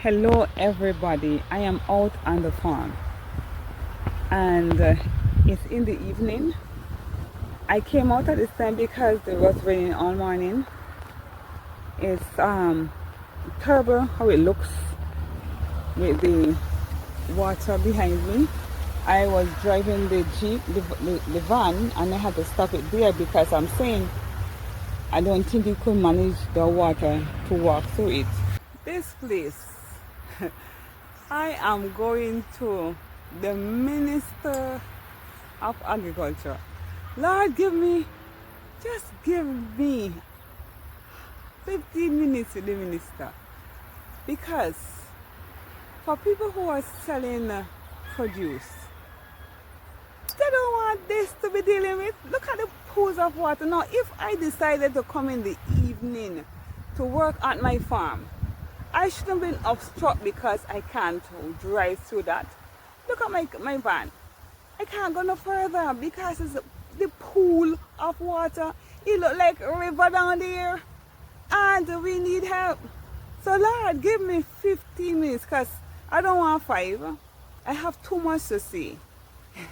Hello everybody, I am out on the farm and it's in the evening. I came out at this time because it was raining all morning. It's terrible how it looks with the water behind me. I was driving the Jeep, the van, and I had to stop it there because I'm saying I don't think you could manage the water to walk through it. This place, I am going to the Minister of Agriculture. Lord, just give me 15 minutes with the minister. Because for people who are selling produce, they don't want this to be dealing with. Look at the pools of water. Now, if I decided to come in the evening to work at my farm, I should have been obstructed because I can't drive through that. Look at my van. I can't go no further because it's the pool of water. It look like a river down there. And we need help. So Lord, give me 15 minutes because I don't want 5. I have too much to say.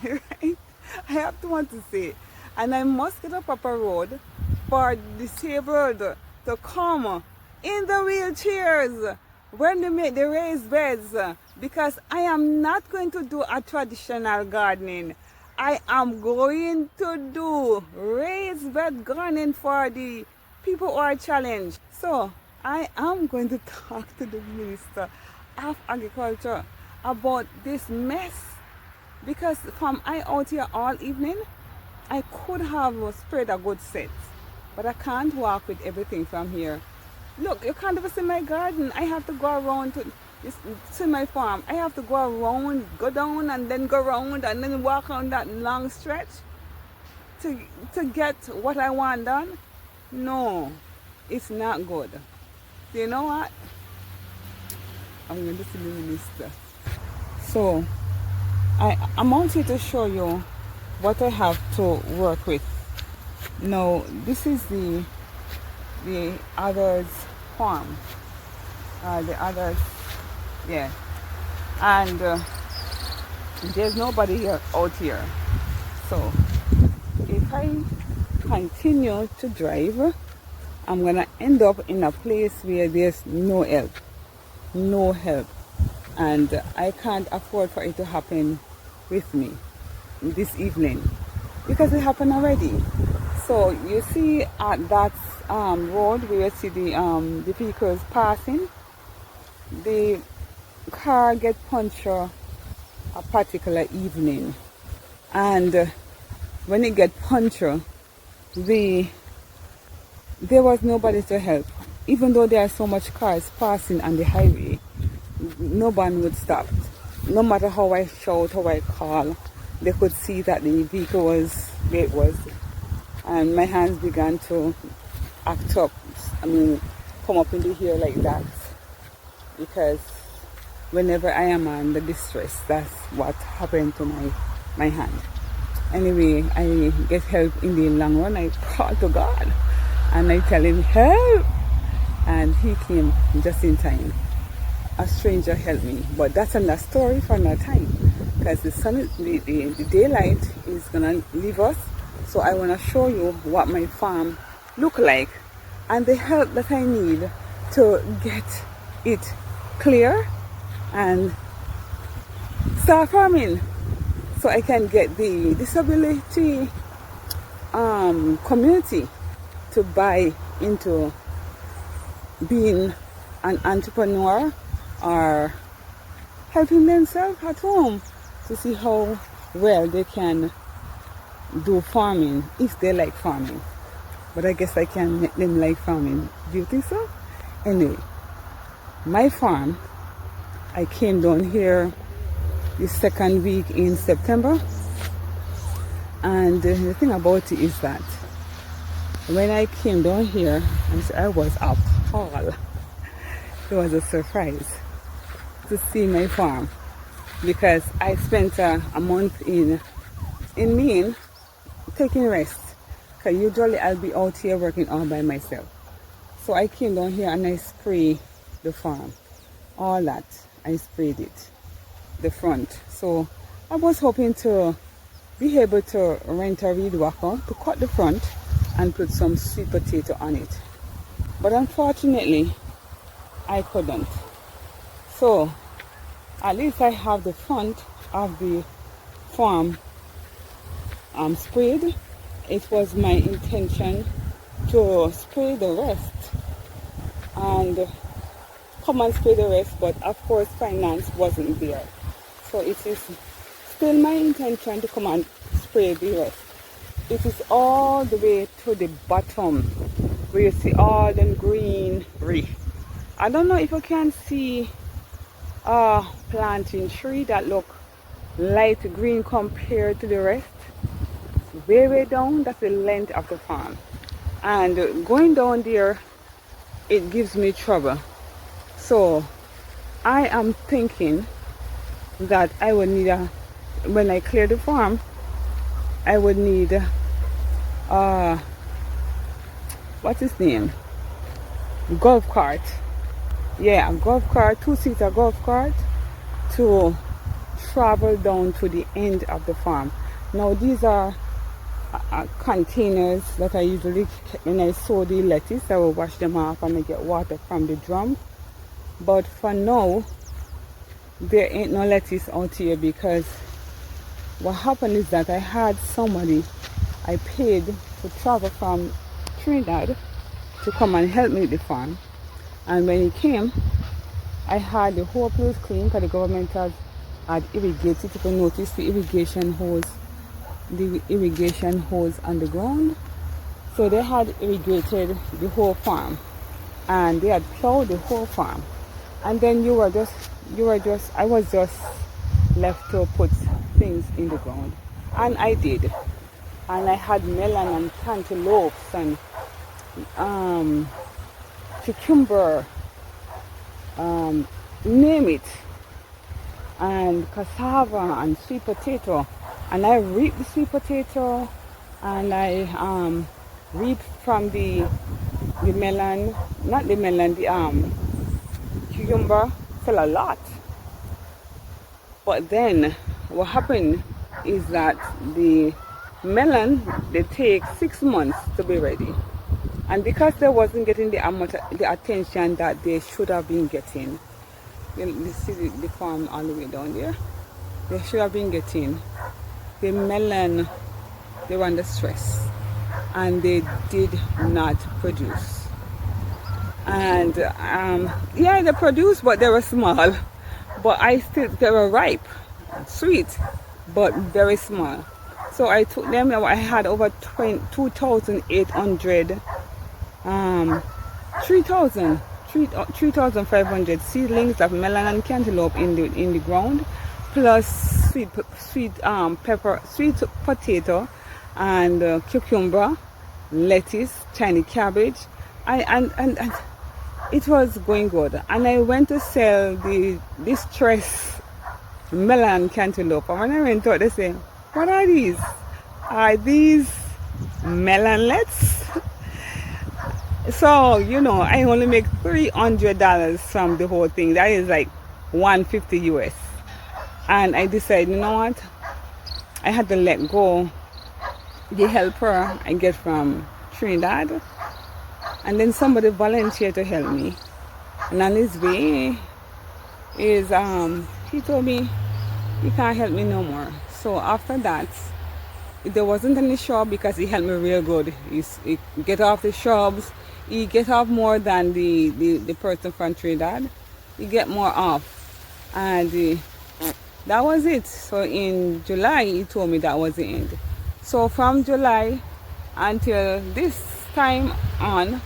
Right? I have too much to say. And I must get a proper road for disabled to come in the wheelchairs when they make the raised beds, because I am not going to do a traditional gardening. I am going to do raised bed gardening for the people who are challenged. So I am going to talk to the Minister of Agriculture about this mess, because from I out here all evening, I could have spread a good set, but I can't walk with everything from here. Look, you can't even see my garden. I have to go around to my farm. I have to go around, go down, and then go around, and then walk on that long stretch to get what I want done. No, it's not good. So you know what? I'm going to see the minister. So I'm out here to show you what I have to work with. Now, this is the others farm, the others, yeah, and there's nobody here out here. So if I continue to drive, I'm gonna end up in a place where there's no help, and I can't afford for it to happen with me this evening because it happened already. So you see at that road where you see the vehicles passing, the car get punctured a particular evening, and when it get punctured, there was nobody to help. Even though there are so much cars passing on the highway, no one would stop. No matter how I shout, how I call, they could see that the vehicle was where it was. And my hands began to act up, come up in the air like that, because whenever I am under distress, that's what happened to my hand. Anyway, I get help in the long run. I call to God and I tell him help, and he came just in time. A stranger helped me, but that's another story for another time, because the sun, the daylight is gonna leave us. So I want to show you what my farm look like and the help that I need to get it clear and start farming, so I can get the disability community to buy into being an entrepreneur or helping themselves at home to see how well they can do farming if they like farming. But I guess I can make them like farming. Do you think so? Anyway, my farm, I came down here the second week in September, and the thing about it is that when I came down here, I was appalled. It was a surprise to see my farm, because I spent a month in Maine taking rest, because usually I'll be out here working all by myself. So I came down here and I spray the farm. all that. I sprayed it, the front. So I was hoping to be able to rent a weed whacker to cut the front and put some sweet potato on it. But unfortunately, I couldn't. So at least I have the front of the farm sprayed. It was my intention to spray the rest and come and spray the rest, but of course finance wasn't there. So it is still my intention to come and spray the rest. It is all the way to the bottom where you see all them greenery. I don't know if you can see a planting tree that look light green compared to the rest. Way down, that's the length of the farm, and going down there it gives me trouble. So I am thinking that I would need when I clear the farm, I would need what's his name, golf cart. Yeah, a golf cart, 2-seater golf cart, to travel down to the end of the farm. Now these are containers that I usually, when I sow the lettuce, I will wash them off and I get water from the drum. But for now, there ain't no lettuce out here, because what happened is that I had somebody I paid to travel from Trinidad to come and help me with the farm. And when he came, I had the whole place clean, because the government had irrigated. If you notice the irrigation hose on the ground, so they had irrigated the whole farm and they had plowed the whole farm, and then I was just left to put things in the ground, and I did. And I had melon and cantaloupes and cucumber, name it, and cassava and sweet potato. And I reaped the sweet potato, and I reaped from the melon, not the melon, the cucumber fell a lot. But then what happened is that the melon, they take 6 months to be ready. And because they wasn't getting the attention that they should have been getting, you see the farm all the way down there, they should have been getting, the melon, they were under stress and they did not produce. And yeah, they produced, but they were small. But they were ripe, sweet, but very small. So I took them. I had over 2,800, 3,500 seedlings of melon and cantaloupe in the ground, plus sweet potato, and cucumber, lettuce, tiny cabbage, and it was going good. And I went to sell this stress melon cantaloupe, and when I went out, they say, "What are these? Are these melonlets?" So, I only make $300 from the whole thing. That is like $150 US. And I decided, you know what? I had to let go the helper I get from Trinidad. And then somebody volunteered to help me. And on his way he told me he can't help me no more. So after that, there wasn't any shrub, because he helped me real good. He get off the shrubs. He get off more than the person from Trinidad. He get more off. And that was it. So in July, he told me that was the end. So from July until this time on,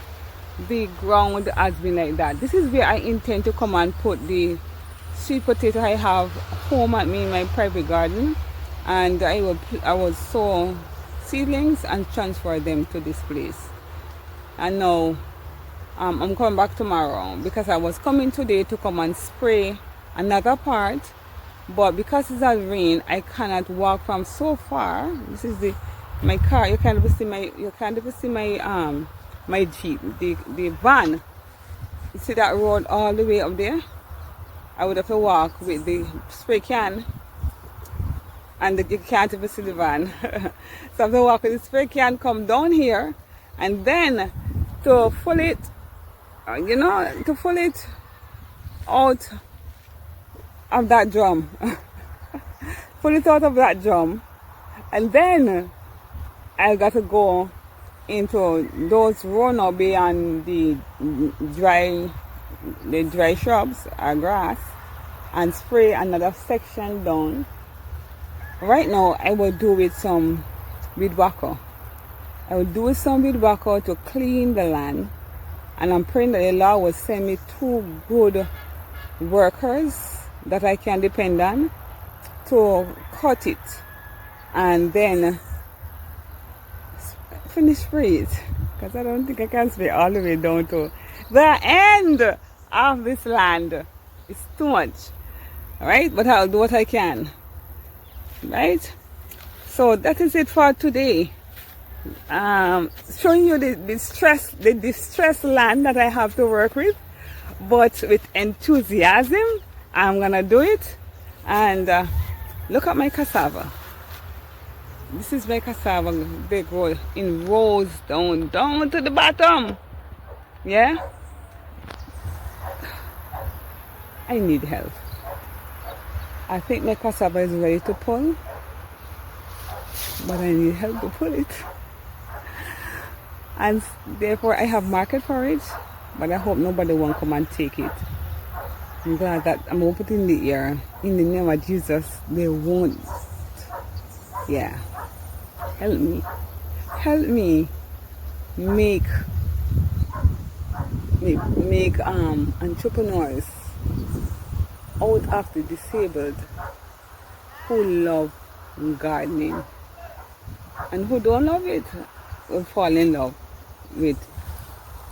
the ground has been like that. This is where I intend to come and put the sweet potato I have home at me in my private garden, and I will sow seedlings and transfer them to this place. And now I'm coming back tomorrow, because I was coming today to come and spray another part, but because it's has rain, I cannot walk from so far. This is my car. You can't even see my my Jeep, the van. You see that road all the way up there? I would have to walk with the spray can, and you can't even see the van. So I have to walk with the spray can, come down here, and then to pull it, to pull it out of that drum. Pull it out of that drum, and then I got to go into those row now beyond the dry shrubs or grass and spray another section down. Right now I will do with some weed whacker. I will do with some weed whacker to clean the land, and I'm praying that the Lord will send me 2 good workers that I can depend on to cut it and then finish spray it, because I don't think I can spray all the way down to the end of this land. It's too much, right? But I'll do what I can, right? So that is it for today. Showing you the distressed land that I have to work with, but with enthusiasm I'm gonna do it. And look at my cassava. This is my cassava. They grow in rows down to the bottom. Yeah, I need help. I think my cassava is ready to pull, but I need help to pull it. And therefore I have market for it, but I hope nobody won't come and take it. I'm glad that I'm going to put it in the air. In the name of Jesus, they won't. Yeah. Help me. Help me make entrepreneurs out of the disabled who love gardening, and who don't love it will fall in love with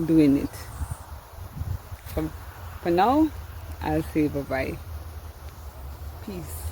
doing it. For now, I'll say bye-bye. Peace.